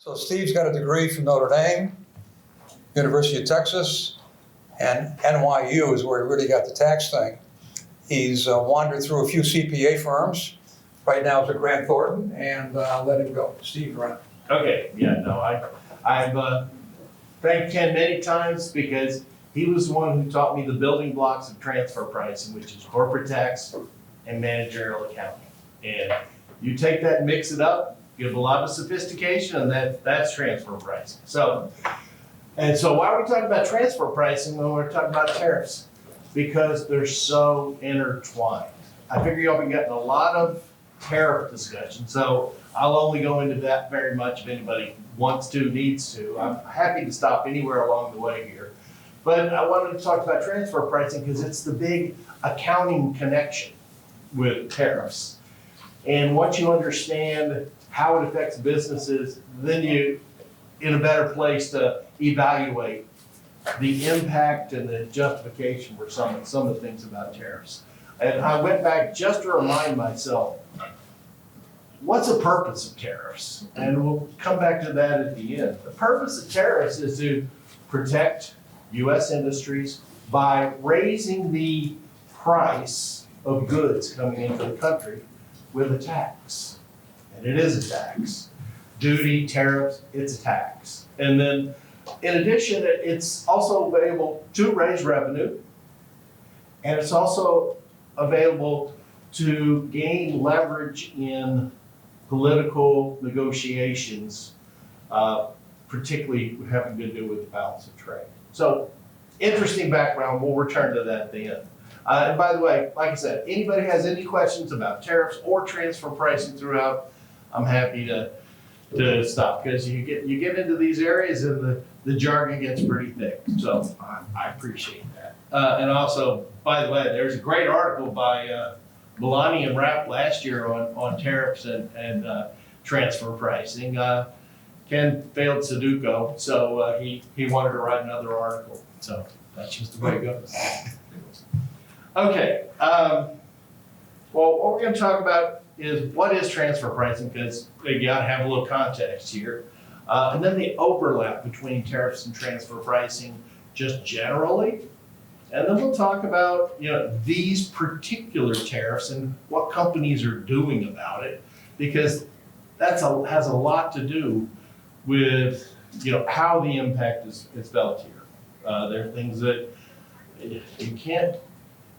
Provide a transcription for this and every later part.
So Steve's got a degree from Notre Dame, University of Texas, and NYU is where he really got the tax thing. He's wandered through a few CPA firms. Right now it's at Grant Thornton, and I'll let him go. Steve, run. Okay, yeah, no, I've thanked Ken many times because he was the one who taught me the building blocks of transfer pricing, which is corporate tax and managerial accounting. And you take that and mix it up, give a lot of sophistication, and that's transfer pricing. So why are we talking about transfer pricing when we're talking about tariffs? Because they're so intertwined. I figure y'all been getting a lot of tariff discussion, so I'll only go into that very much if anybody wants to, needs to. I'm happy to stop anywhere along the way here. But I wanted to talk about transfer pricing because it's the big accounting connection with tariffs. And once you understand how it affects businesses, then you're in a better place to evaluate the impact and the justification for some of the things about tariffs. And I went back just to remind myself, what's the purpose of tariffs? And we'll come back to that at the end. The purpose of tariffs is to protect U.S. industries by raising the price of goods coming into the country with a tax. And it is a tax. Duty, tariffs, it's a tax. And then in addition, it's also available to raise revenue, and it's also available to gain leverage in political negotiations, particularly having to do with the balance of trade. So, interesting background. We'll return to that at the end. And by the way, like I said, anybody has any questions about tariffs or transfer pricing throughout, I'm happy to stop, because you get into these areas and the jargon gets pretty thick. So I appreciate that. And also, by the way, there's a great article by Milani and Wrappe last year on tariffs and transfer pricing. Ken failed Sudoku, so he wanted to write another article. So that's just the way it goes. Okay. Well, what we're going to talk about is what is transfer pricing, because you got to have a little context here. And then the overlap between tariffs and transfer pricing just generally. And then we'll talk about, these particular tariffs and what companies are doing about it, because has a lot to do with, how the impact is felt here. There are things that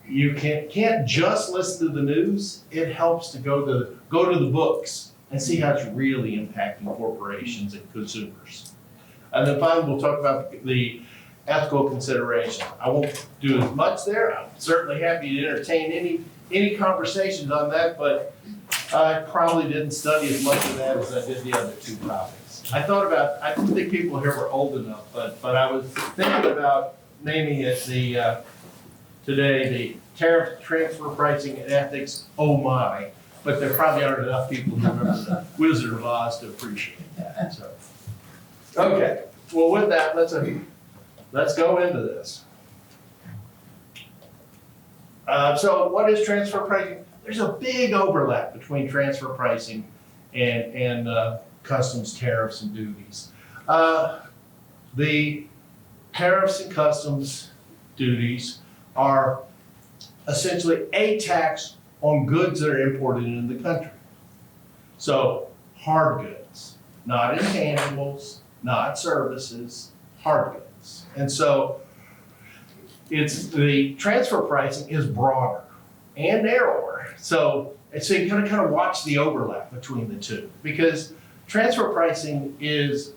you can't just listen to the news. It helps to go to the books and see how it's really impacting corporations and consumers. And then finally, we'll talk about the ethical consideration. I won't do as much there. I'm certainly happy to entertain any conversations on that, but I probably didn't study as much of that as I did the other two topics. I don't think people here were old enough, but I was thinking about naming it today the Tariff, Transfer Pricing, and Ethics, oh my, but there probably aren't enough people who remember the Wizard of Oz to appreciate that. So, okay, well with that, let's go into this. So what is transfer pricing? There's a big overlap between transfer pricing and customs tariffs and duties. The tariffs and customs duties are essentially a tax on goods that are imported into the country. So hard goods, not intangibles, not services, hard goods. And so the transfer pricing is broader and narrower. So you kind of watch the overlap between the two, because transfer pricing is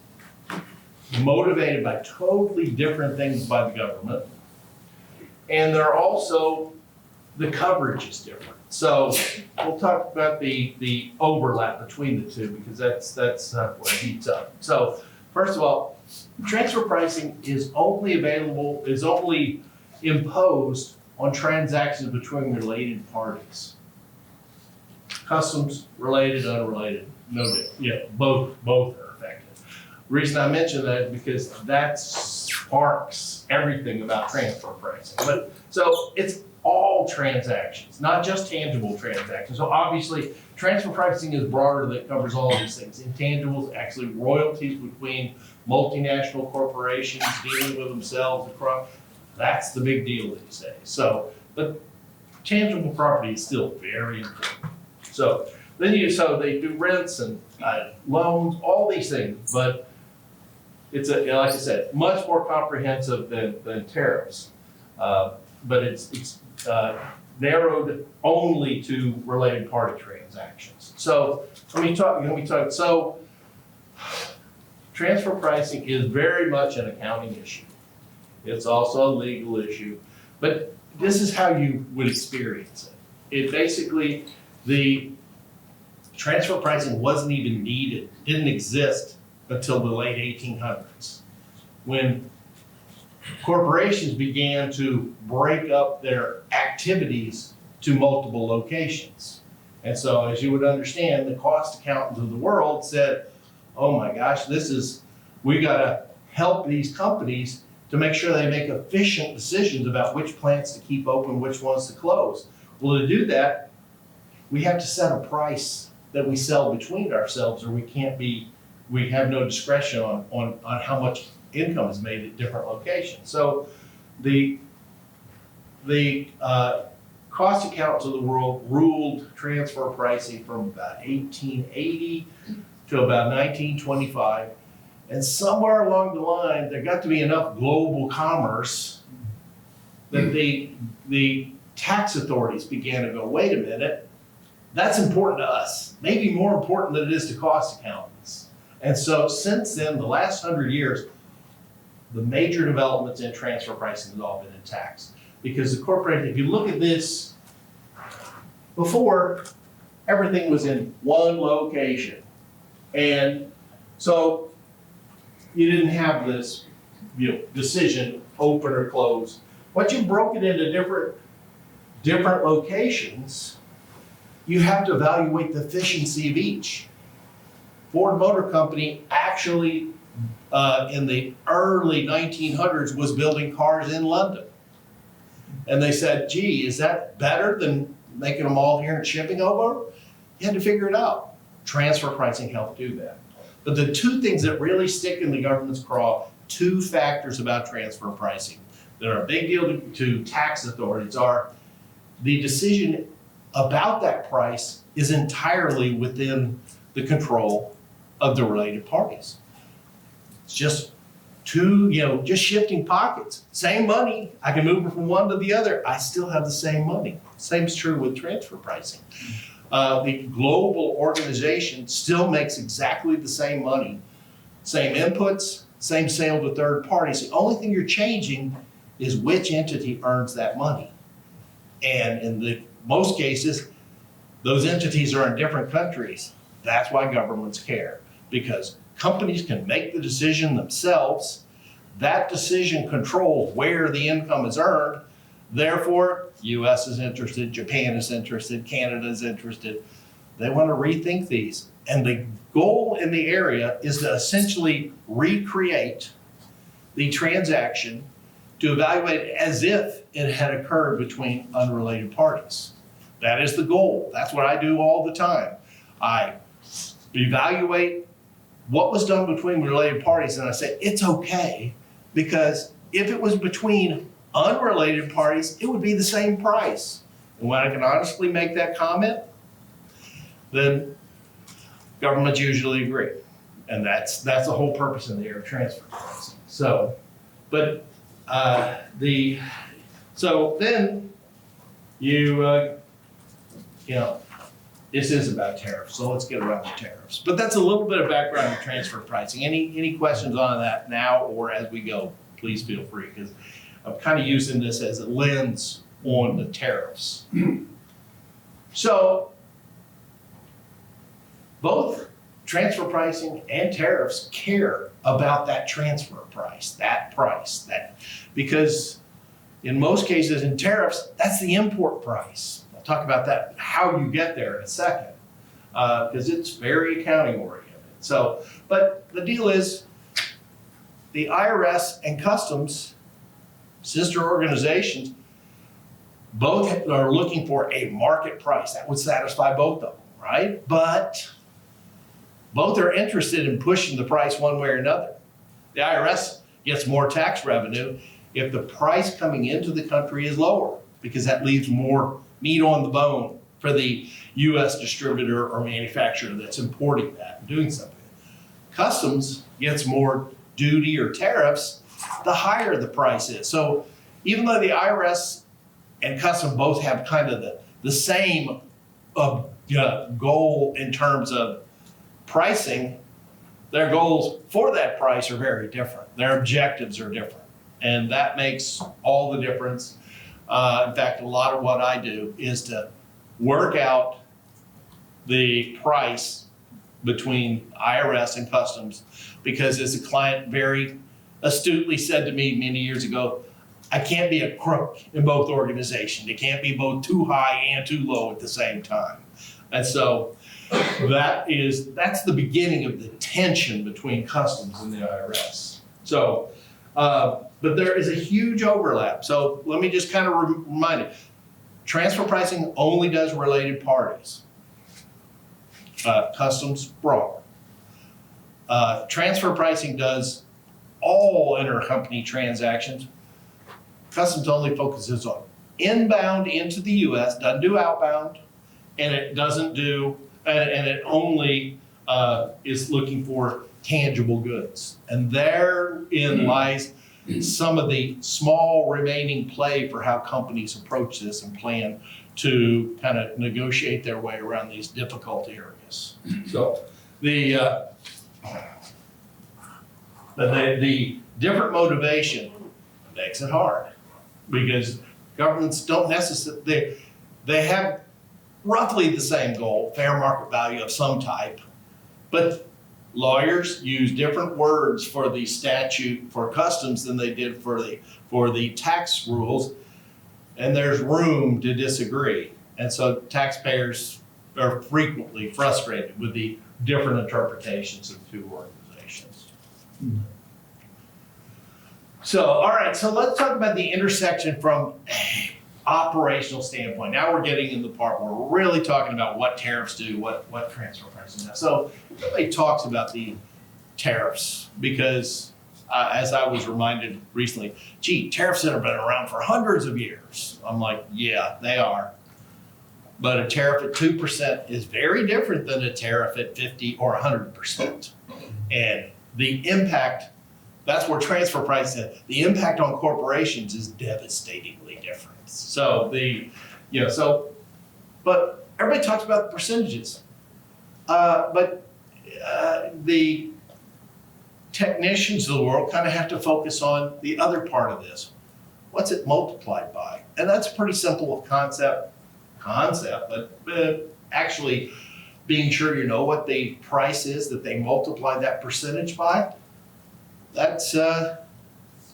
motivated by totally different things by the government. And there are also, the coverage is different. So we'll talk about the overlap between the two, because that's what heats up. So first of all, transfer pricing is only imposed on transactions between related parties. Customs, related, unrelated, both are affected. The reason I mention that is because that sparks everything about transfer pricing. But so all transactions, not just tangible transactions. So obviously, transfer pricing is broader, that covers all of these things. Intangibles, actually royalties between multinational corporations dealing with themselves across, that's the big deal these days. So, but tangible property is still very important. So they do rents and loans, all these things, but it's like I said, much more comprehensive than tariffs. But it's narrowed only to related party transactions. So so transfer pricing is very much an accounting issue. It's also a legal issue, but this is how you would experience it. It basically, the transfer pricing wasn't even needed, didn't exist until the late 1800s, when corporations began to break up their activities to multiple locations. And so, as you would understand, the cost accountants of the world said, oh my gosh, we gotta help these companies to make sure they make efficient decisions about which plants to keep open, which ones to close. Well, to do that, we have to set a price that we sell between ourselves, or we have no discretion on how much income is made at different locations. So the cost accountants of the world ruled transfer pricing from about 1880 to about 1925. And somewhere along the line, there got to be enough global commerce that the tax authorities began to go, wait a minute, that's important to us, maybe more important than it is to cost accountants. And so since then, the last 100 years, the major developments in transfer pricing have all been in tax. Because the corporation, if you look at this, before, everything was in one location. And so you didn't have this decision, open or close. Once you broke it into different locations, you have to evaluate the efficiency of each. Ford Motor Company actually, in the early 1900s, was building cars in London. And they said, gee, is that better than making them all here and shipping over? You had to figure it out. Transfer pricing helped do that. But the two things that really stick in the government's craw, two factors about transfer pricing that are a big deal to tax authorities, are the decision about that price is entirely within the control of the related parties. It's just just shifting pockets. Same money, I can move it from one to the other, I still have the same money. Same's true with transfer pricing. The global organization still makes exactly the same money, same inputs, same sale to third parties. The only thing you're changing is which entity earns that money. And in most cases, those entities are in different countries. That's why governments care, because companies can make the decision themselves. That decision controls where the income is earned. Therefore, US is interested, Japan is interested, Canada is interested. They want to rethink these. And the goal in the area is to essentially recreate the transaction to evaluate it as if it had occurred between unrelated parties. That is the goal. That's what I do all the time. I evaluate what was done between related parties, and I say it's okay, because if it was between unrelated parties, it would be the same price. And when I can honestly make that comment, then governments usually agree. And that's the whole purpose in the area of transfer pricing. So, but then this is about tariffs, so let's get around the tariffs. But that's a little bit of background on transfer pricing. Any questions on that now or as we go, please feel free, because I'm kind of using this as a lens on the tariffs. So both transfer pricing and tariffs care about that transfer price, because in most cases in tariffs, that's the import price. I'll talk about that, how you get there in a second, because it's very accounting oriented. So, but the deal is the IRS and Customs, sister organizations, Both are looking for a market price that would satisfy both of them, right? But both are interested in pushing the price one way or another. The IRS gets more tax revenue if the price coming into the country is lower, because that leaves more meat on the bone for the US distributor or manufacturer that's importing that and doing something. Customs gets more duty or tariffs, the higher the price is. So even though the IRS and Customs both have kind of the same goal in terms of pricing, their goals for that price are very different. Their objectives are different. And that makes all the difference. In fact, a lot of what I do is to work out the price between IRS and Customs, because as a client very astutely said to me many years ago, I can't be a crook in both organizations. It can't be both too high and too low at the same time. And so that's the beginning of the tension between Customs and the IRS. So, but there is a huge overlap. So let me just kind of remind you, transfer pricing only does related parties. Customs broader. Transfer pricing does all intercompany transactions. Customs only focuses on inbound into the US, doesn't do outbound, and it doesn't do, and it only is looking for tangible goods. And therein lies some of the small remaining play for how companies approach this and plan to kind of negotiate their way around these difficult areas. So the different motivation makes it hard, because governments don't necessarily, they have roughly the same goal, fair market value of some type, but lawyers use different words for the statute for Customs than they did for the tax rules, and there's room to disagree. And so taxpayers are frequently frustrated with the different interpretations of two organizations. So, all right, so let's talk about the intersection from an operational standpoint. Now we're getting in the part where we're really talking about what tariffs do, what transfer pricing does. So everybody talks about the tariffs because, as I was reminded recently, gee, tariffs have been around for hundreds of years. I'm like, yeah, they are. But a tariff at 2% is very different than a tariff at 50 or 100%. And the impact, that's where transfer pricing, the impact on corporations is devastatingly different. So but everybody talks about the percentages. But the technicians of the world kind of have to focus on the other part of this. What's it multiplied by? And that's a pretty simple concept, but actually being sure you know what the price is that they multiply that percentage by, that's a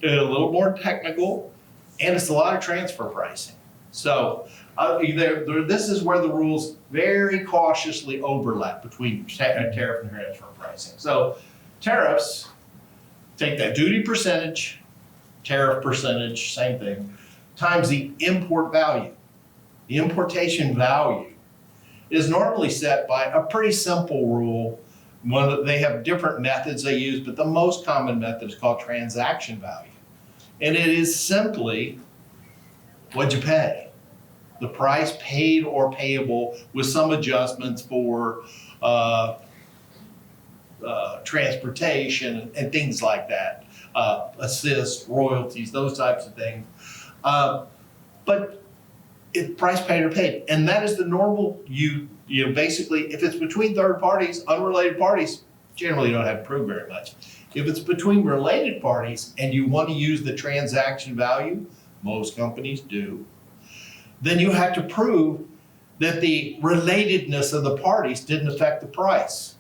little more technical, and it's a lot of transfer pricing. So this is where the rules very cautiously overlap between tariff and transfer pricing. So tariffs, take that duty percentage, tariff percentage, same thing, times the import value. The importation value is normally set by a pretty simple rule. They have different methods they use, but the most common method is called transaction value. And it is simply what'd you pay? The price paid or payable with some adjustments for transportation and things like that, assists, royalties, those types of things. But it's price paid or paid, and that is the normal. You basically, if it's between third parties, unrelated parties, generally you don't have to prove very much. If it's between related parties and you want to use the transaction value, most companies do, then you have to prove that the relatedness of the parties didn't affect the price.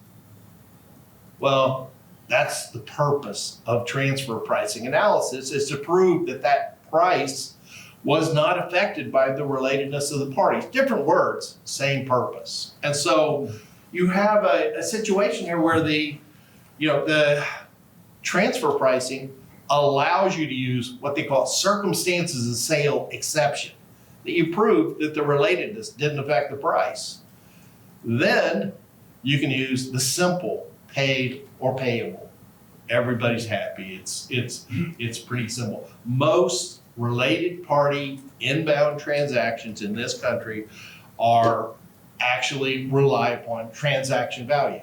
Well, that's the purpose of transfer pricing analysis, is to prove that that price was not affected by the relatedness of the parties. Different words, same purpose. And so you have a situation here where the transfer pricing allows you to use what they call circumstances of sale exception. that you proved that the relatedness didn't affect the price. Then you can use the simple paid or payable. Everybody's happy. It's pretty simple. Most related party inbound transactions in this country are actually rely upon transaction value.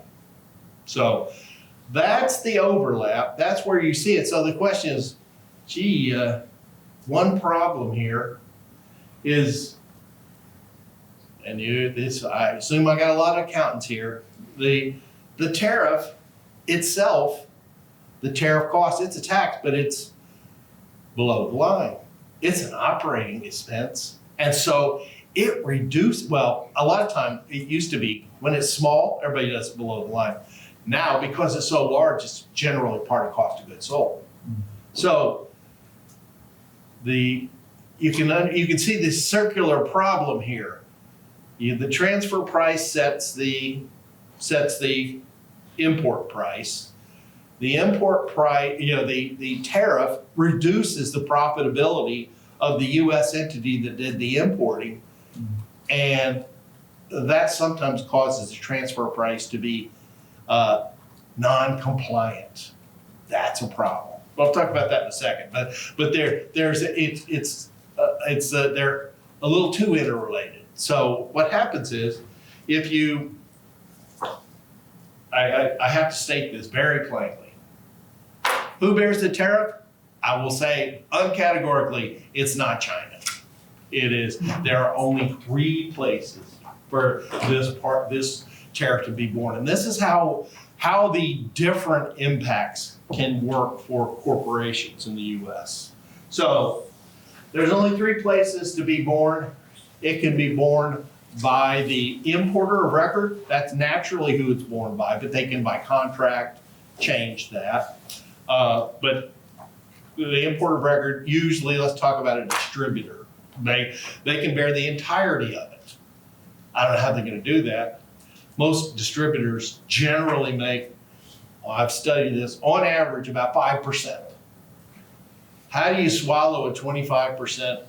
So that's the overlap. That's where you see it. So the question is, gee, one problem here is, and I assume I got a lot of accountants here. The tariff itself, the tariff cost, it's a tax, but it's below the line. It's an operating expense. And so it reduced, well, a lot of time it used to be when it's small, everybody does it below the line. Now, because it's so large, it's generally part of cost of goods sold. So you can see this circular problem here. The transfer price sets the import price. The import price, the tariff reduces the profitability of the U.S. entity that did the importing, and that sometimes causes the transfer price to be non-compliant. That's a problem. We'll talk about that in a second. But they're a little too interrelated. So what happens is, if you, I have to state this very plainly. Who bears the tariff? I will say uncategorically, it's not China. It is. There are only 3 places for this tariff to be borne, and this is how the different impacts can work for corporations in the U.S. So there's only 3 places to be borne. It can be borne by the importer of record. That's naturally who it's borne by, but they can by contract change that. But the importer of record, usually, let's talk about a distributor. They can bear the entirety of it. I don't know how they're going to do that. Most distributors generally make, I've studied this, on average about 5%. How do you swallow a 25%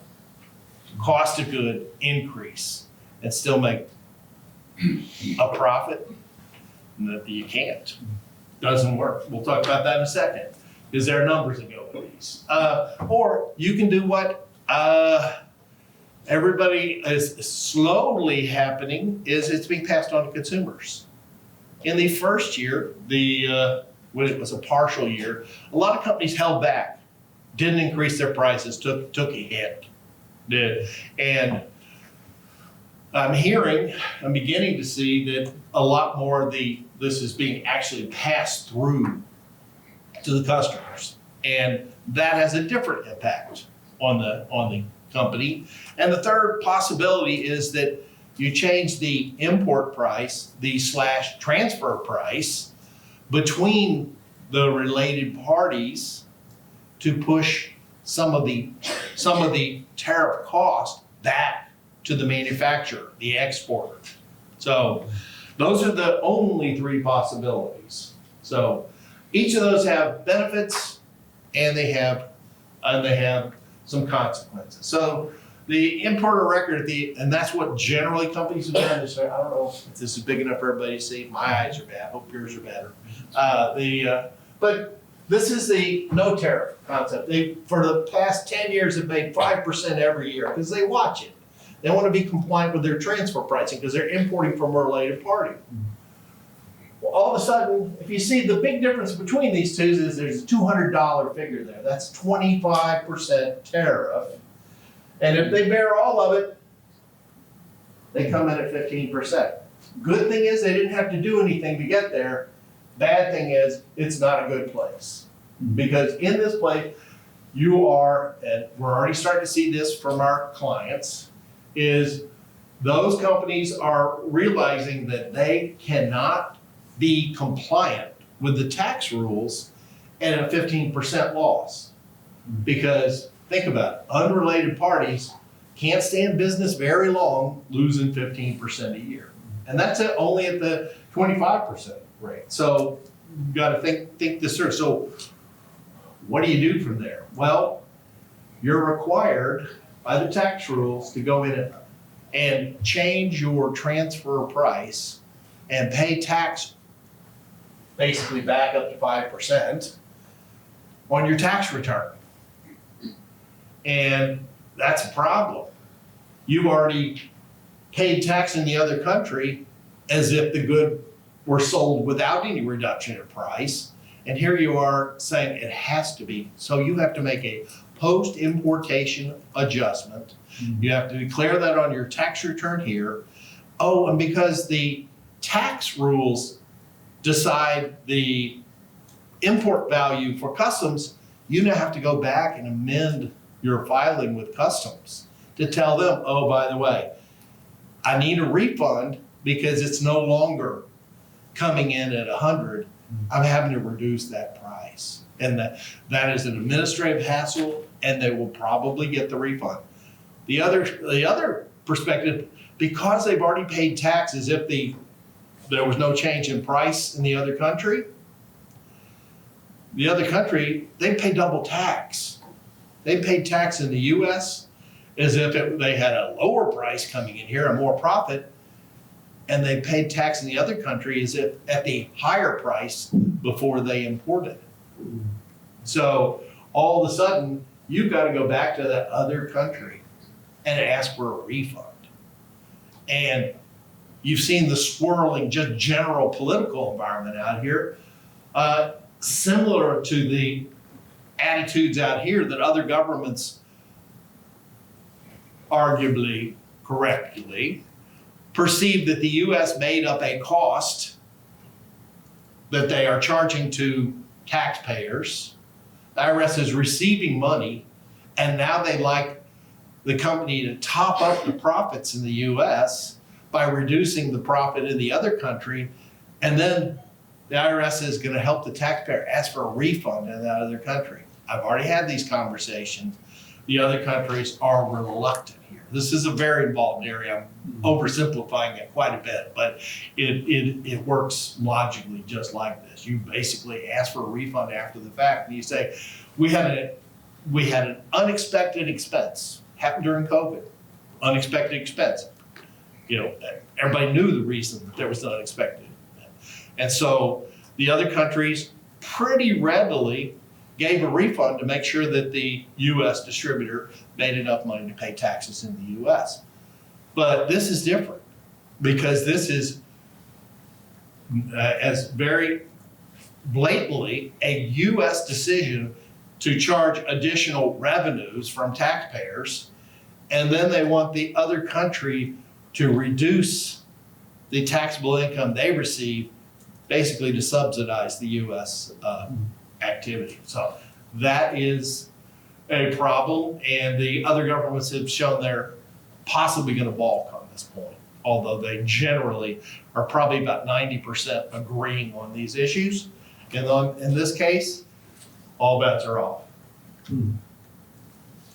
cost of good increase and still make a profit? You can't. Doesn't work. We'll talk about that in a second, because there are numbers that go with these. Or you can do what everybody is slowly happening, is it's being passed on to consumers. In the first year, when it was a partial year, a lot of companies held back, didn't increase their prices, took a hit. And I'm beginning to see that a lot more of this is being actually passed through to the customers. And that has a different impact on the company. And the third possibility is that you change the import price, the / transfer price between the related parties to push some of the tariff cost back to the manufacturer, the exporter. So those are the only 3 possibilities. So each of those have benefits, and they have some consequences. So the importer record, and that's what generally companies have done. I don't know if this is big enough for everybody to see. My eyes are bad. Hope yours are better. But this is the no tariff concept. They, for the past 10 years, have made 5% every year because they watch it. They want to be compliant with their transfer pricing because they're importing from a related party. Well, all of a sudden, if you see the big difference between these two is there's a $200 figure there. That's 25% tariff. And if they bear all of it, they come in at 15%. Good thing is they didn't have to do anything to get there. Bad thing is it's not a good place. Because in this place, you are, and we're already starting to see this from our clients, is those companies are realizing that they cannot be compliant with the tax rules at a 15% loss. Because think about it, unrelated parties can't stay in business very long losing 15% a year. And that's only at the 25% rate. So you got to think this through. So what do you do from there? Well, you're required by the tax rules to go in and change your transfer price and pay tax basically back up to 5% on your tax return. And that's a problem. You've already paid tax in the other country as if the good were sold without any reduction in price. And here you are saying it has to be. So you have to make a post-importation adjustment. You have to declare that on your tax return here. Oh, and because the tax rules decide the import value for customs, you now have to go back and amend your filing with customs to tell them, oh, by the way, I need a refund because it's no longer coming in at 100. I'm having to reduce that price. And that is an administrative hassle, and they will probably get the refund. The other perspective, because they've already paid tax as if there was no change in price in the other country, they pay double tax. They paid tax in the US as if they had a lower price coming in here, a more profit, and they paid tax in the other country as if at the higher price before they imported. So all of a sudden, you've got to go back to that other country and ask for a refund. And you've seen the swirling, just general political environment out here, similar to the attitudes out here that other governments, arguably correctly, perceive that the US made up a cost that they are charging to taxpayers. The IRS is receiving money, and now they like the company to top up the profits in the US by reducing the profit in the other country, and then the IRS is going to help the taxpayer ask for a refund in that other country. I've already had these conversations. The other countries are reluctant here. This is a very involved area. I'm oversimplifying it quite a bit, but it works logically just like this. You basically ask for a refund after the fact, and you say, we had an unexpected expense happened during COVID. Unexpected expense. Everybody knew the reason that there was an unexpected. And so the other countries pretty readily gave a refund to make sure that the US distributor made enough money to pay taxes in the US. But this is different because this is as very blatantly a US decision to charge additional revenues from taxpayers, and then they want the other country to reduce the taxable income they receive, basically to subsidize the US activity. So that is a problem, and the other governments have shown they're possibly going to balk on this point, although they generally are probably about 90% agreeing on these issues. And in this case, all bets are off.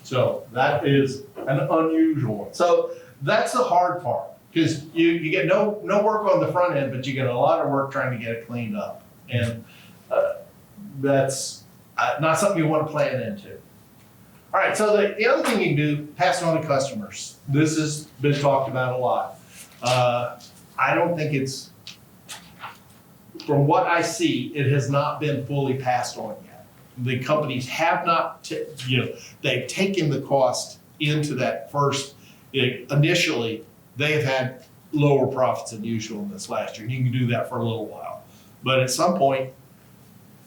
So that is an unusual one. So that's the hard part, because you get no work on the front end, but you get a lot of work trying to get it cleaned up. And that's not something you want to plan into. All right, so the other thing you can do, pass it on to customers. This has been talked about a lot. I don't think it's, from what I see, it has not been fully passed on yet. The companies have not, they've taken the cost into that first, initially, they've had lower profits than usual in this last year. You can do that for a little while. But at some point,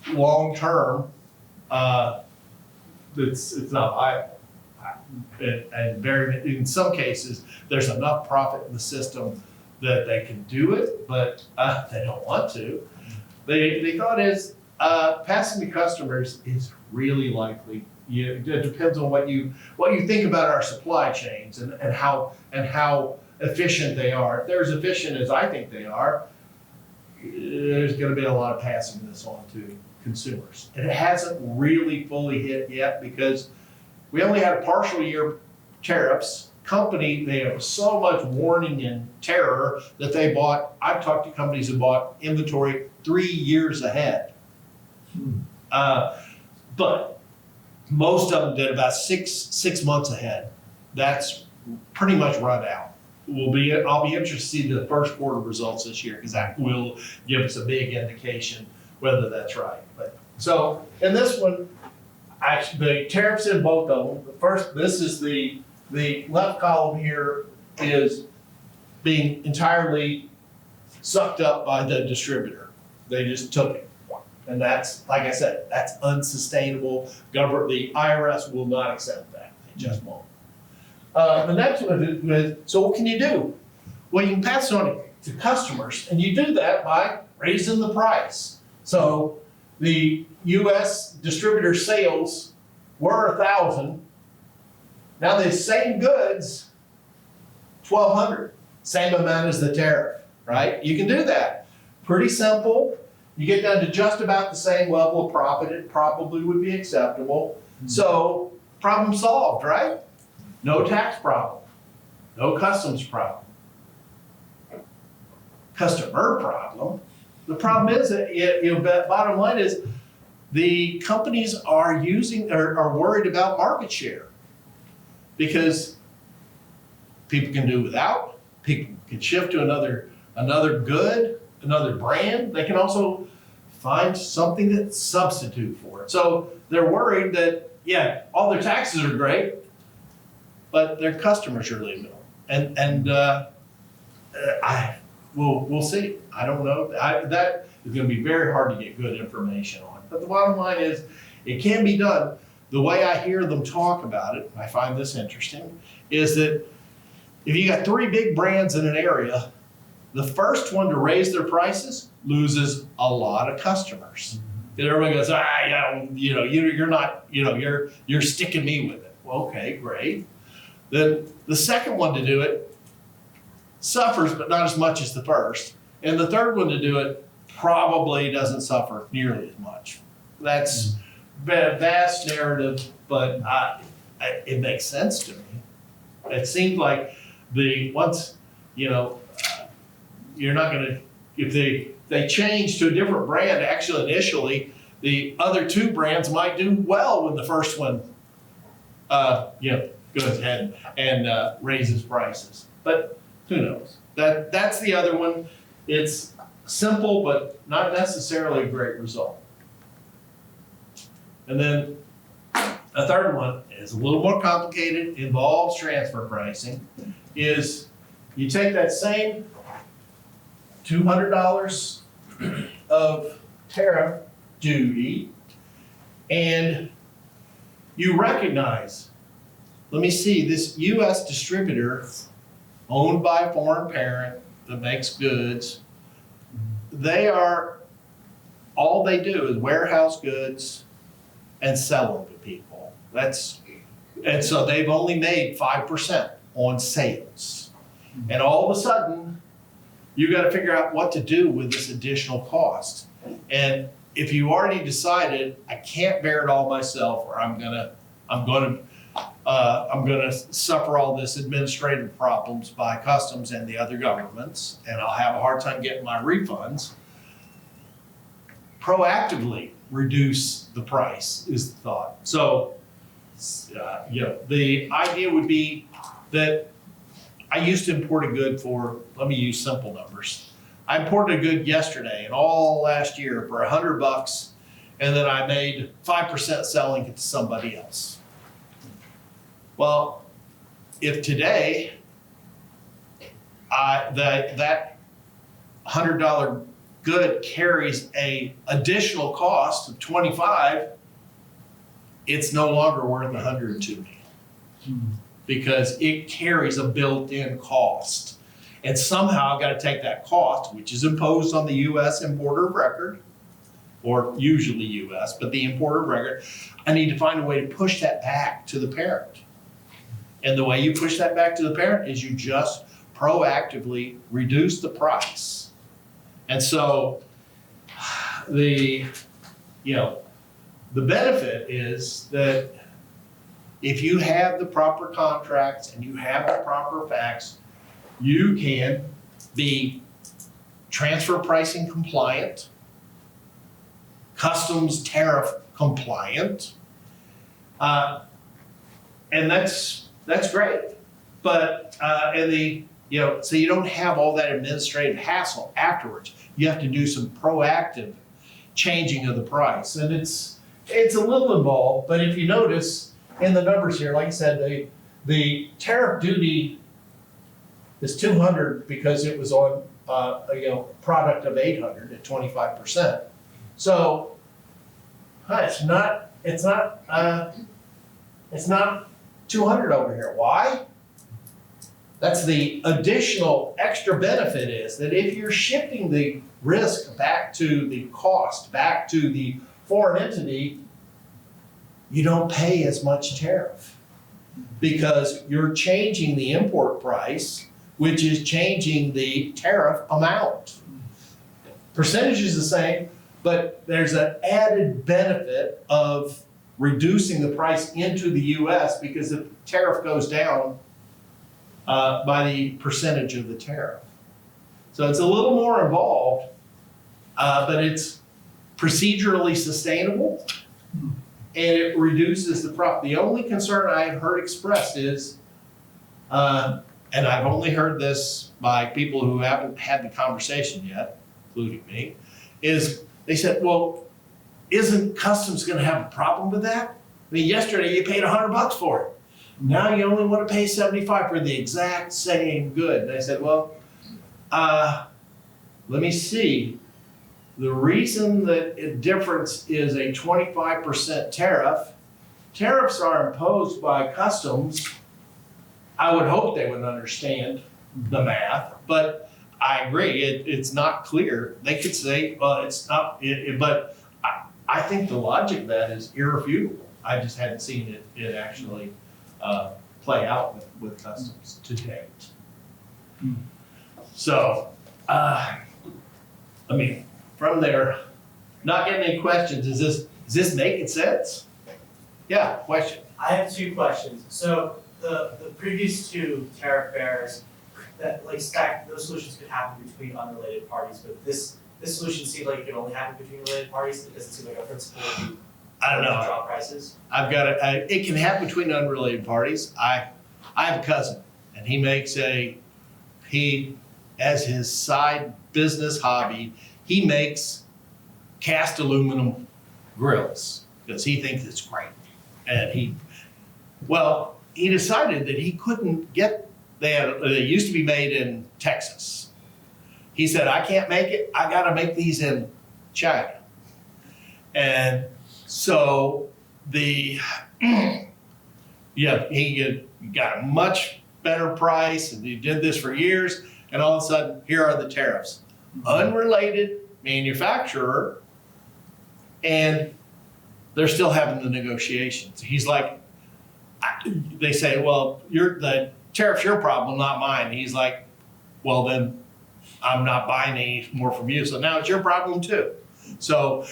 long term, it's not viable. And in some cases, there's enough profit in the system that they can do it, but they don't want to. The thought is passing to customers is really likely. It depends on what you think about our supply chains and how efficient they are. If they're as efficient as I think they are, there's going to be a lot of passing this on to consumers. And it hasn't really fully hit yet because we only had a partial year tariffs. They have so much warning and terror that they bought. I've talked to companies that bought inventory 3 years ahead. But most of them did about six months ahead. that's pretty much run out. I'll be interested to see the first quarter results this year, because that will give us a big indication whether that's right. But so in this one, the tariffs in both of them. The first, this is the left column here is being entirely sucked up by the distributor. They just took it. And that's, like I said, that's unsustainable. The IRS will not accept that. They just won't. The next one is, so what can you do? Well, you can pass it on to customers, and you do that by raising the price. So the US distributor sales were 1,000. Now the same goods, 1,200, same amount as the tariff, right? You can do that. Pretty simple. You get down to just about the same level of profit, it probably would be acceptable. So problem solved, right? No tax problem, no customs problem. Customer problem. The problem is that, bottom line is, the companies are worried about market share, because people can do without, people can shift to another good, another brand. They can also find something that's substitute for it. So they're worried that, yeah, all their taxes are great, but their customers are leaving them. We'll see. I don't know. That is going to be very hard to get good information on. But the bottom line is, it can be done. The way I hear them talk about it, I find this interesting, is that if you got 3 big brands in an area, the first one to raise their prices loses a lot of customers. And everybody goes, yeah, you're not, you're sticking me with it. Well, okay, great. Then the second one to do it suffers, but not as much as the first. And the third one to do it probably doesn't suffer nearly as much. That's a vast narrative, but it makes sense to me. It seems like you're not going to, if they change to a different brand, actually initially, the other 2 brands might do well when the first one, goes ahead and raises prices. But who knows? That's the other one. It's simple, but not necessarily a great result. And then a third one is a little more complicated, involves transfer pricing, is you take that same $200 of tariff duty and you recognize, let me see, this US distributor owned by a foreign parent that makes goods, all they do is warehouse goods and sell them to people. And so they've only made 5% on sales. And all of a sudden, you got to figure out what to do with this additional cost. And if you already decided, I can't bear it all myself, or I'm gonna suffer all this administrative problems by customs and the other governments, and I'll have a hard time getting my refunds, proactively reduce the price is the thought. So, the idea would be that I used to import a good for, let me use simple numbers. I imported a good yesterday and all last year for $100, and then I made 5% selling it to somebody else. Well, if today that $100 good carries a additional cost of $25, it's no longer worth $100 to me because it carries a built-in cost. And somehow I've got to take that cost, which is imposed on the U.S. importer of record, or usually U.S., but the importer of record, I need to find a way to push that back to the parent. And the way you push that back to the parent is you just proactively reduce the price. And so the benefit is that if you have the proper contracts and you have the proper facts, you can be transfer pricing compliant, customs tariff compliant, and that's That's great. But, so you don't have all that administrative hassle afterwards. You have to do some proactive changing of the price. And it's a little involved, but if you notice in the numbers here, like I said, the tariff duty is 200 because it was on, product of 800 at 25%. So, it's not 200 over here. Why? That's the additional extra benefit is that if you're shifting the risk back to the cost, back to the foreign entity, you don't pay as much tariff because you're changing the import price, which is changing the tariff amount. Percentage is the same, but there's an added benefit of reducing the price into the US because the tariff goes down by the percentage of the tariff. So it's a little more involved, but it's procedurally sustainable and it reduces the profit. The only concern I have heard expressed is, and I've only heard this by people who haven't had the conversation yet, including me, is they said, well, isn't customs gonna have a problem with that? I mean, yesterday you paid $100 for it. Now you only want to pay 75 for the exact same good. And I said, well, let me see. The reason that the difference is a 25% tariff, tariffs are imposed by customs. I would hope they would understand the math, but I agree, it's not clear. They could say, well, it's not, but I think the logic of that is irrefutable. I just hadn't seen it actually play out with customs to date. So, from there, not getting any questions, is this making sense? Yeah, question. I have two questions. So the previous two tariff barriers, that those solutions could happen between unrelated parties, but this solution seemed like it could only happen between related parties. It doesn't seem like a principle to I don't know. Drop prices. I've got it can happen between unrelated parties. I have a cousin and he as his side business hobby, he makes cast aluminum grills because he thinks it's great. And he decided that he couldn't get, they used to be made in Texas. He said, I can't make it, I gotta make these in China. And so he got a much better price and he did this for years and all of a sudden, here are the tariffs. Unrelated manufacturer and they're still having the negotiations. He's like, they say, well, the tariff's your problem, not mine. He's like, well, then I'm not buying any more from you. So now it's your problem too. So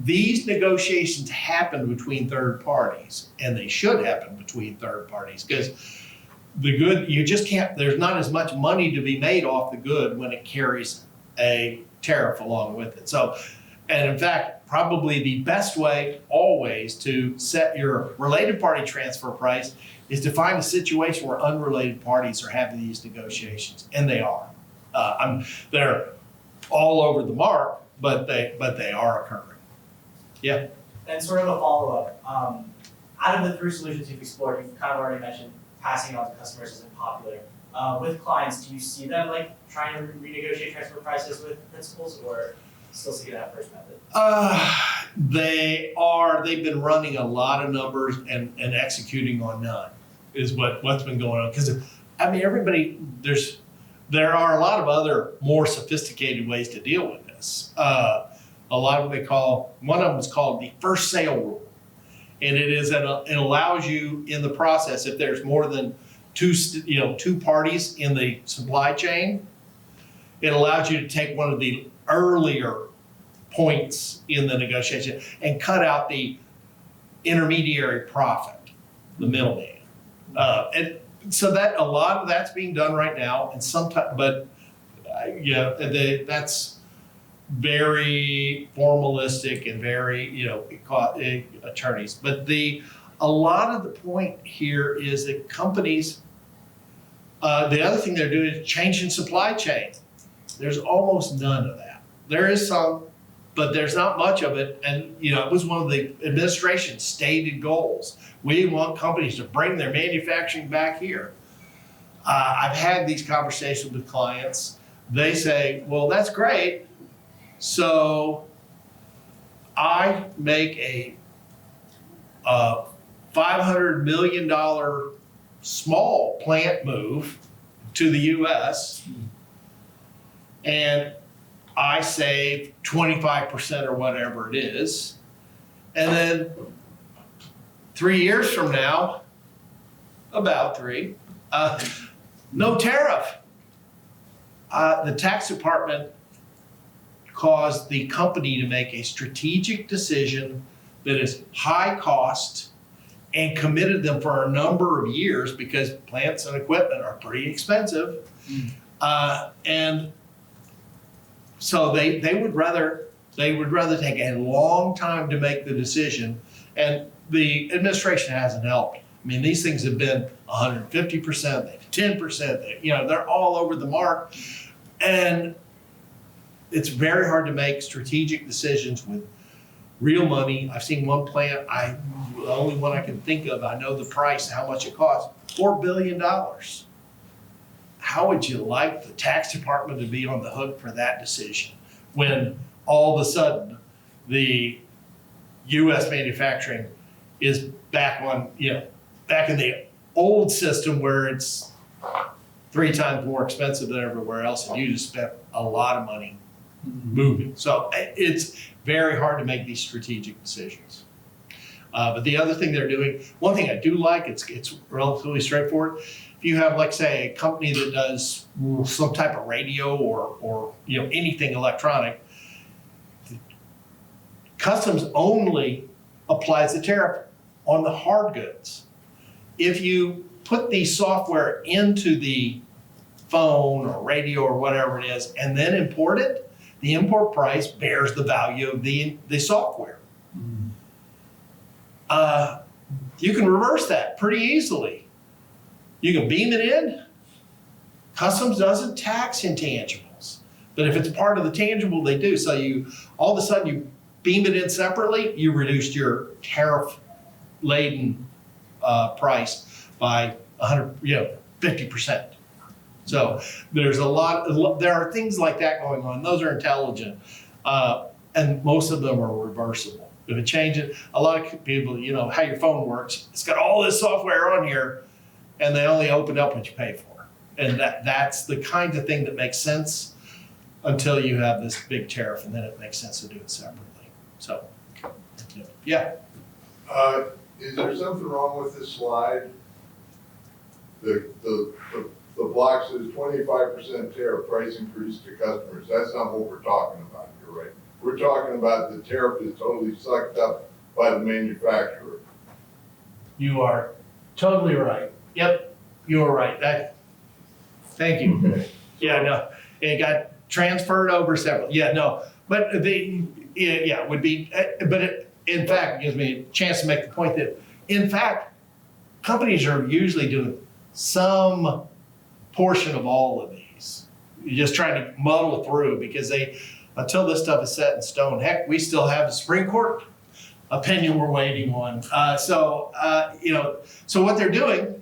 these negotiations happen between third parties and they should happen between third parties because the good, you just can't, there's not as much money to be made off the good when it carries a tariff along with it. So, and in fact, probably the best way always to set your related party transfer price is to find a situation where unrelated parties are having these negotiations, and they are. They're all over the mark, but they are occurring. Yeah. And sort of a follow-up. Out of the three solutions you've explored, you've kind of already mentioned passing it on to customers isn't popular. With clients, do you see them like trying to renegotiate transfer prices with principals, or still see that first method? They've been running a lot of numbers and executing on none is what's been going on. Because I mean, there are a lot of other more sophisticated ways to deal with this. A lot of one of them is called the first sale rule. And it allows you in the process, if there's more than two parties in the supply chain, it allows you to take one of the earlier points in the negotiation and cut out the intermediary profit, the middleman. And so that a lot of that's being done right now, and sometimes, but that's very formalistic and very attorneys. But a lot of the point here is that companies, the other thing they're doing is changing supply chain. There's almost none of that. There is some, but there's not much of it. And, it was one of the administration's stated goals. We want companies to bring their manufacturing back here. I've had these conversations with clients. They say, well, that's great. So I make a $500 million small plant move to the US and I save 25% or whatever it is. And then 3 years from now, about 3, no tariff. The tax department caused the company to make a strategic decision that is high cost and committed them for a number of years because plants and equipment are pretty expensive. And so they would rather take a long time to make the decision, and the administration hasn't helped. I mean, these things have been 150%, 10%, they're all over the mark. And it's very hard to make strategic decisions with real money. I've seen one plant, the only one I can think of, I know the price, how much it costs, $4 billion. How would you like the tax department to be on the hook for that decision when all of a sudden the US manufacturing is back on, back in the old system where it's 3 times more expensive than everywhere else, and you just spent a lot of money moving. So it's very hard to make these strategic decisions. But the other thing they're doing, one thing I do like, it's relatively straightforward. If you have, like, say, a company that does some type of radio or anything electronic, customs only applies the tariff on the hard goods. If you put the software into the phone or radio or whatever it is and then import it, the import price bears the value of the software. You can reverse that pretty easily. You can beam it in. Customs doesn't tax intangibles, but if it's part of the tangible, they do. So all of a sudden you beam it in separately, you reduced your tariff-laden price by 50%. So there are things like that going on. Those are intelligent, and most of them are reversible. If it changes, a lot of people, how your phone works, it's got all this software on here, and they only open up what you pay for. And that's the kind of thing that makes sense until you have this big tariff, and then it makes sense to do it separately. So, yeah. Is there something wrong with this slide? The block says 25% tariff price increase to customers. That's not what we're talking about here, right? We're talking about the tariff is totally sucked up by the manufacturer. You are totally right. Yep, you are right. Thank you. Okay. Yeah, no, it got transferred over several. Yeah, no, but it would be. But it, in fact, gives me a chance to make the point that, in fact, companies are usually doing some portion of all of these. You're just trying to muddle through because until this stuff is set in stone. Heck, we still have the Supreme Court opinion we're waiting on. So what they're doing,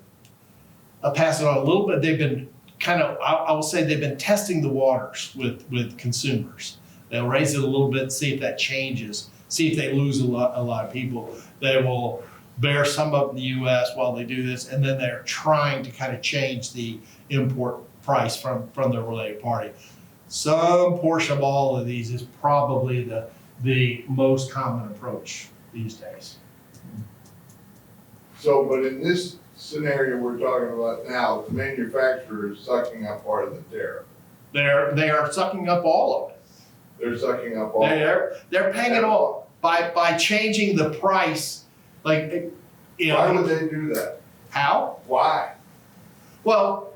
I'll pass it on a little bit. They've been I will say they've been testing the waters with consumers. They'll raise it a little bit, see if that changes, see if they lose a lot of people. They will bear some up in the US while they do this, and then they're trying to kind of change the import price from the related party. Some portion of all of these is probably the most common approach these days. So, but in this scenario we're talking about now, the manufacturer is sucking up part of the tariff. They are sucking up all of it. They're sucking up all. They're paying it all by changing the price. Like, Why would they do that? How? Why? Well,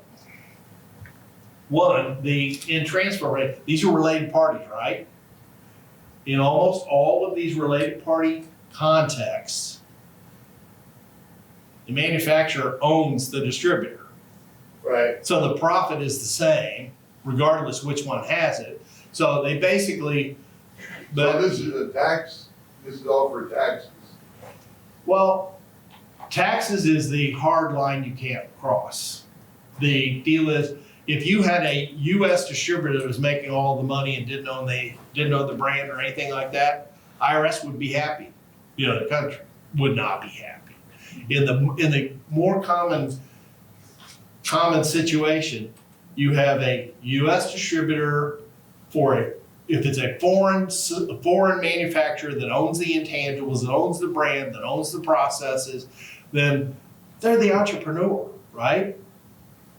in transfer rate, these are related parties, right? In almost all of these related party contexts, The manufacturer owns the distributor. Right, So the profit is the same, regardless which one has it. So they basically, so this is a tax, this is all for taxes. well, taxes is the hard line you can't cross. The deal is, if you had a US distributor that was making all the money and didn't own the brand or anything like that, IRS would be happy. The other country would not be happy. In the more common situation, you have a US distributor if it's a foreign manufacturer that owns the intangibles, that owns the brand, that owns the processes, then they're the entrepreneur, right?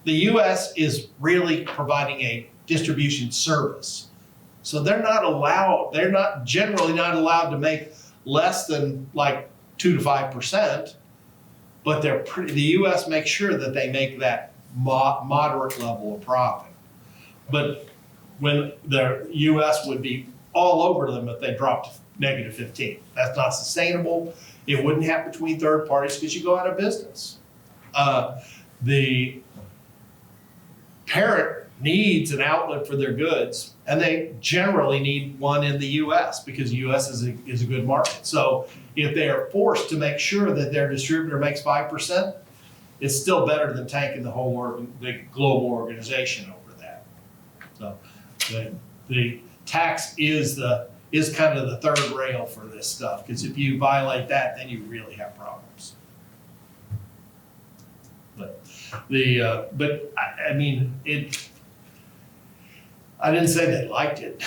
The US is really providing a distribution service. So they're generally not allowed to make less than like 2 to 5%, but the US makes sure that they make that moderate level of profit. But when the US would be all over them if they dropped to -15. That's not sustainable. It wouldn't happen between third parties because you go out of business. The parent needs an outlet for their goods, and they generally need one in the US because the US is a good market. So if they are forced to make sure that their distributor makes 5%, it's still better than tanking the the global organization over that. So the tax is kind of the third rail for this stuff, because if you violate that, then you really have problems. But I mean, I didn't say they liked it.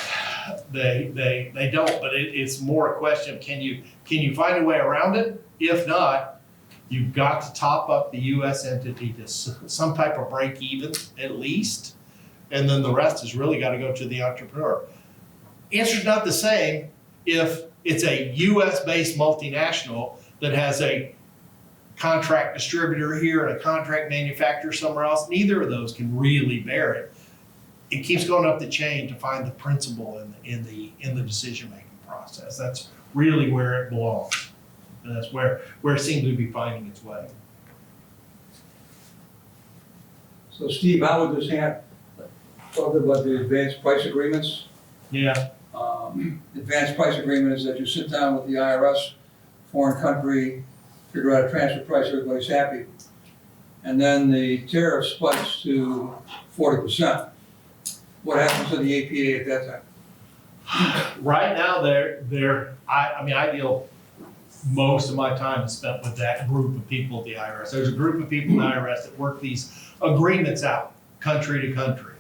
They don't, but it's more a question of can you find a way around it? If not, you've got to top up the US entity to some type of break even at least, and then the rest has really got to go to the entrepreneur. Answer's not the same if it's a US based multinational that has a contract distributor here and a contract manufacturer somewhere else. Neither of those can really bear it. It keeps going up the chain to find the principle in the decision-making process. That's really where it belongs. And that's where it seems to be finding its way. So Steve, how would this talk about the advanced price agreements? Yeah. Advanced price agreement is that you sit down with the IRS, foreign country, figure out a transfer price, everybody's happy. And then the tariff spikes to 40%. What happens to the APA at that time? Right now, I deal, most of my time is spent with that group of people at the IRS. There's a group of people at the IRS that work these agreements out, country to country.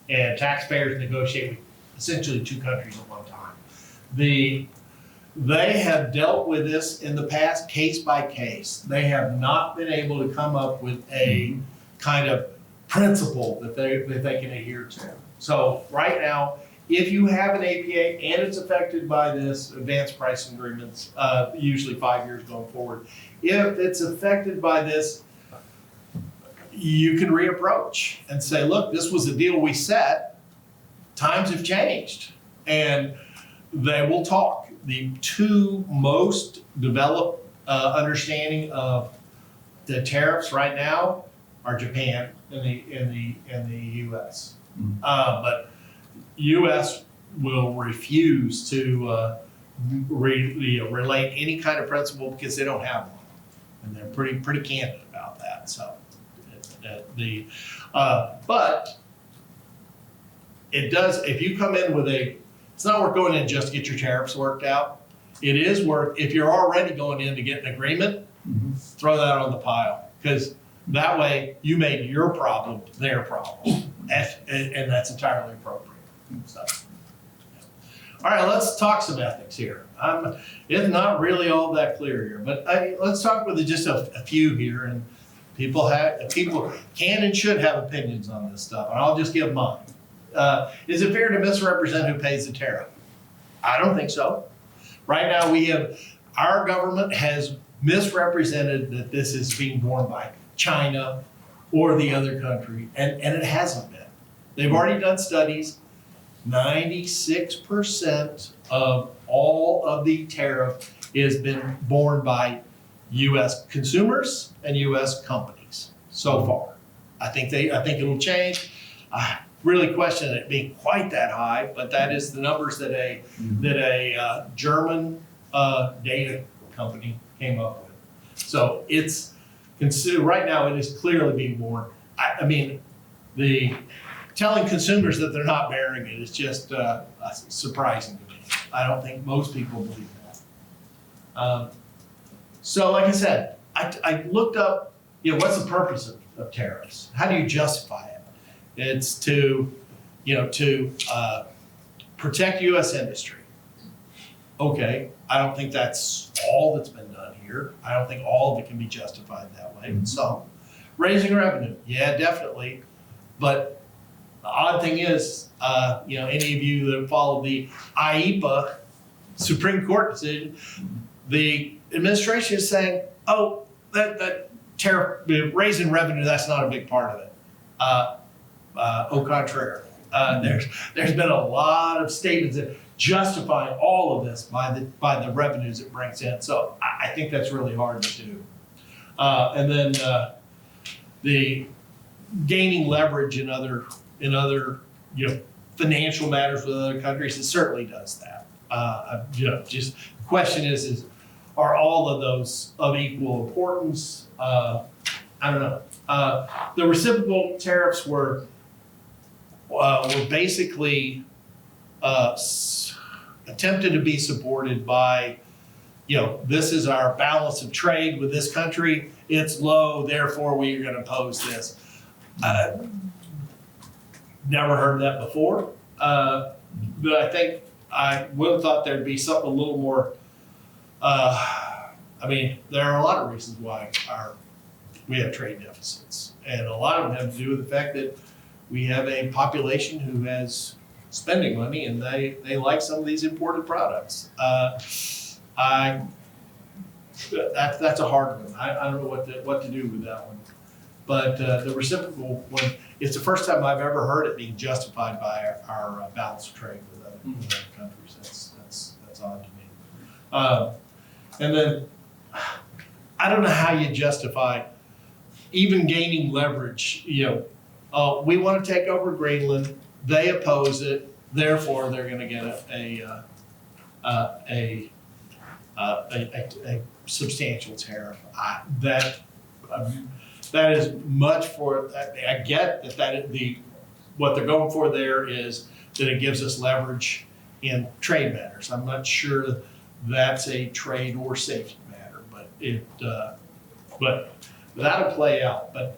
And taxpayers negotiate with essentially two countries at one time. They have dealt with this in the past case by case. They have not been able to come up with a kind of principle that they can adhere to. So right now, if you have an APA and it's affected by this advanced pricing agreements, usually 5 years going forward, if it's affected by this, you can reapproach and say, look, this was the deal we set. Times have changed, and they will talk. The two most developed understanding of the tariffs right now are Japan and the U.S. But U.S. will refuse to relate any kind of principle because they don't have one, and they're pretty candid about that. So, but it does, if you come in with it's not worth going in just to get your tariffs worked out. It is worth, if you're already going in to get an agreement, throw that on the pile, because that way you made your problem their problem, and that's entirely appropriate. So, all right, let's talk some ethics here. It's not really all that clear here, but let's talk with just a few here, and people can and should have opinions on this stuff, and I'll just give mine. Is it fair to misrepresent who pays the tariff? I don't think so. Right now, our government has misrepresented that this is being borne by China or the other country, and it hasn't been. They've already done studies. 96% of all of the tariff has been borne by US consumers and US companies so far. I think it'll change. I really question it being quite that high, but that is the numbers that a German data company came up with. So it's right now it is clearly being borne. I mean, the telling consumers that they're not bearing it is just surprising to me. I don't think most people believe that. So like I said, I looked up, what's the purpose of tariffs? How do you justify it? It's to protect U.S. industry. Okay, I don't think that's all that's been done here. I don't think all of it can be justified that way, but some. Raising revenue, yeah, definitely. But the odd thing is, any of you that followed the IEPA Supreme Court decision, the administration is saying, oh, that tariff, raising revenue, that's not a big part of it. Au contraire. There's been a lot of statements that justify all of this by the revenues it brings in. So I think that's really hard to do. And then the gaining leverage in other financial matters with other countries, it certainly does that. Just the question is are all of those of equal importance? I don't know. The reciprocal tariffs were basically attempted to be supported by, this is our balance of trade with this country. It's low, therefore we are going to impose this. Never heard that before, but I think I would have thought there'd be something a little more. There are a lot of reasons why we have trade deficits, and a lot of them have to do with the fact that we have a population who has spending money, and they like some of these imported products. That's a hard one. I don't know what to do with that one. But the reciprocal one, it's the first time I've ever heard it being justified by our balance of trade with other countries. That's odd to me. And then I don't know how you justify even gaining leverage. We want to take over Greenland. They oppose it. Therefore, they're going to get a substantial tariff. That is much for. I get that what they're going for there is that it gives us leverage in trade matters. I'm not sure that's a trade or safety matter, but that'll play out. But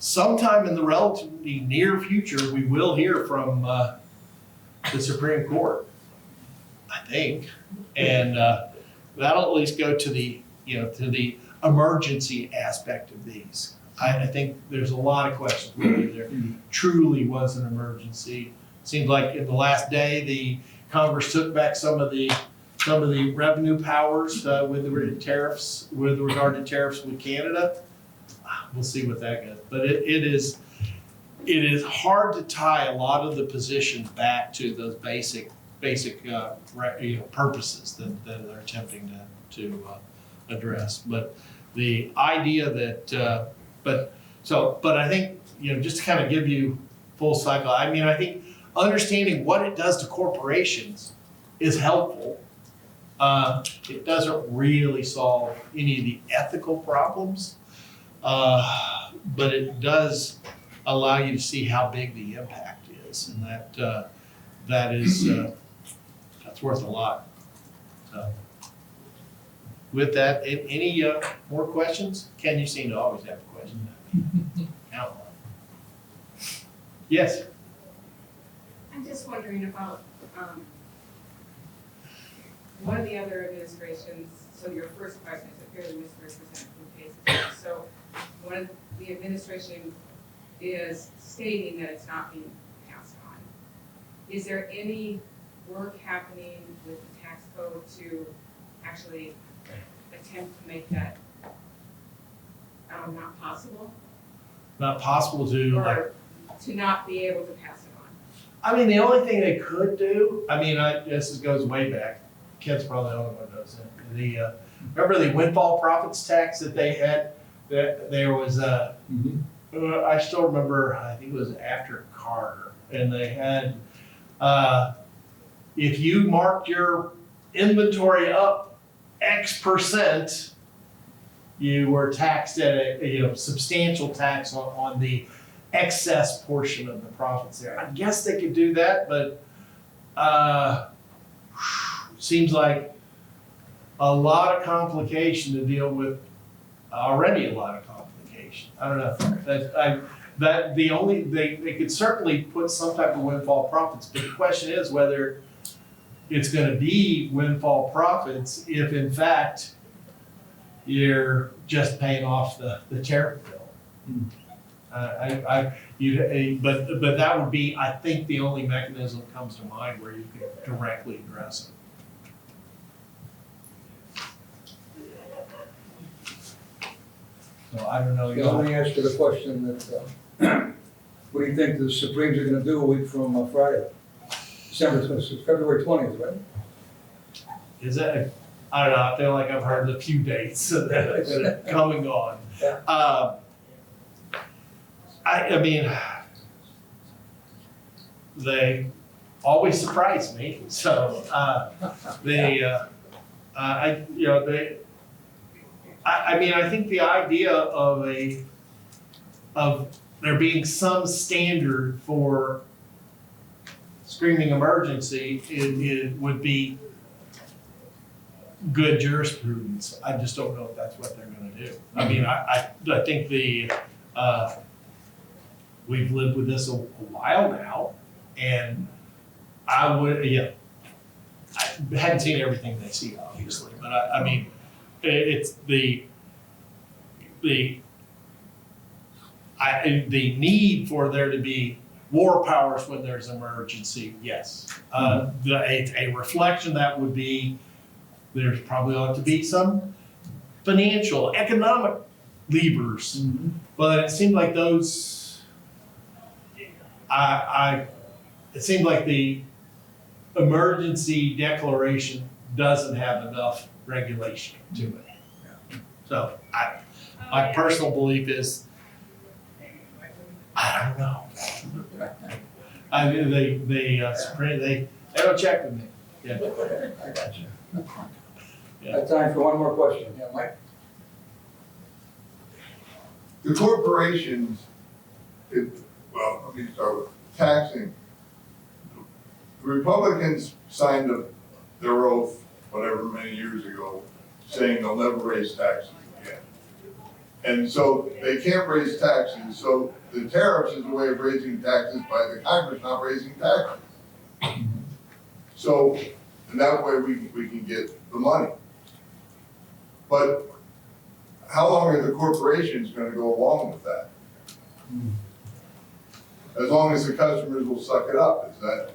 sometime in the relatively near future, we will hear from the Supreme Court, I think, and that'll at least go to the emergency aspect of these. I think there's a lot of questions whether there truly was an emergency. Seems like in the last day, the Congress took back some of the revenue powers with regard to tariffs with Canada. We'll see what that gets. But it is hard to tie a lot of the positions back to those basic purposes that they're attempting to address. But the idea that, but I think, just to kind of give you full cycle, I think understanding what it does to corporations is helpful. It doesn't really solve any of the ethical problems, but it does allow you to see how big the impact is, and that's worth a lot. So, with that, any more questions? Ken, you seem to always have a question. Outline. Yes. I'm just wondering about one of the other administrations. So your first question is a fairly misrepresented case. So one of the administration is stating that it's not being passed on. Is there any work happening with the tax code to actually attempt to make that not possible? Not possible to, or to not be able to pass it on? The only thing they could do, this goes way back. Ken's probably the only one who knows it. remember the windfall profits tax that they had? That there was I still remember, I think it was after Carter, and they had, if you marked your inventory up X percent, you were taxed at a substantial tax on the excess portion of the profits there. I guess they could do that, but seems like a lot of complication to deal with, already a lot of complication. I don't know. They could certainly put some type of windfall profits, but the question is whether it's gonna be windfall profits if in fact you're just paying off the tariff bill. But that would be, I think, the only mechanism that comes to mind where you could directly address it. So I don't know. Let me ask you the question that, what do you think the Supremes are gonna do a week from Friday? February 20th, right? Is that, I don't know, I feel like I've heard a few dates that have come and gone. I mean, they always surprise me, so, I mean, I think the idea of there being some standard for screaming emergency, it would be good jurisprudence. I just don't know if that's what they're gonna do. I mean, I think we've lived with this a while now, and I would, I hadn't seen everything they see, obviously, but I mean, it's the need for there to be war powers when there's an emergency, yes. A reflection that would be, there's probably ought to be some financial, economic levers, but it seemed like those, it seemed like the emergency declaration doesn't have enough regulation to it. So my personal belief is, I don't know. I mean, they don't check with me. Yeah. I got you. I have time for one more question. Yeah, Mike? The corporations, well, let me start with taxing. The Republicans signed their oath, whatever, many years ago, saying they'll never raise taxes again. And so they can't raise taxes, so the tariffs is a way of raising taxes by the Congress not raising taxes. So, and that way we can get the money. But how long are the corporations gonna go along with that? As long as the customers will suck it up, is that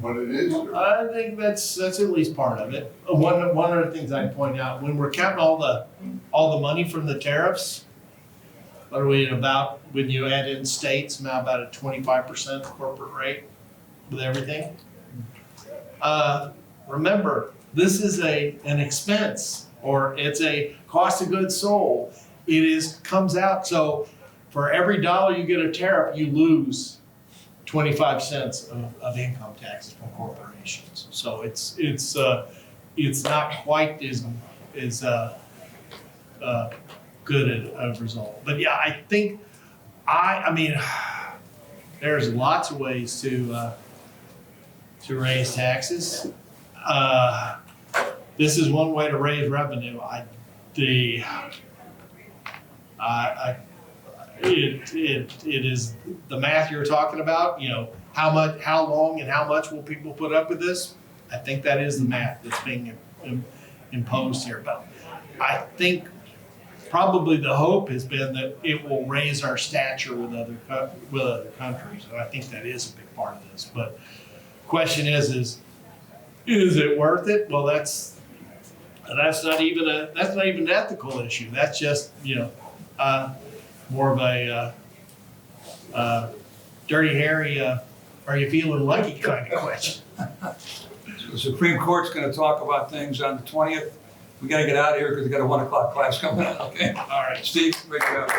what it is? I think that's at least part of it. One of the things I'd point out, when we're counting all the money from the tariffs, what are we at about, when you add in states, now about a 25% corporate rate with everything? Remember, this is an expense, or it's a cost of goods sold. It comes out, so for every dollar you get a tariff, you lose 25 cents of income taxes from corporations. So it's not quite as good a result. But yeah, I think I mean there's lots of ways to raise taxes. This is one way to raise revenue. It is the math you're talking about, how long and how much will people put up with this? I think that is the math that's being imposed here. But I think probably the hope has been that it will raise our stature with other countries. And I think that is a big part of this. But the question is it worth it? Well, that's not even an ethical issue. That's just, more of a Dirty Harry, are you feeling lucky kind of question. The Supreme Court's gonna talk about things on the 20th. We gotta get out of here because we got a 1 o'clock class coming up, okay? All right. Steve, make it happen.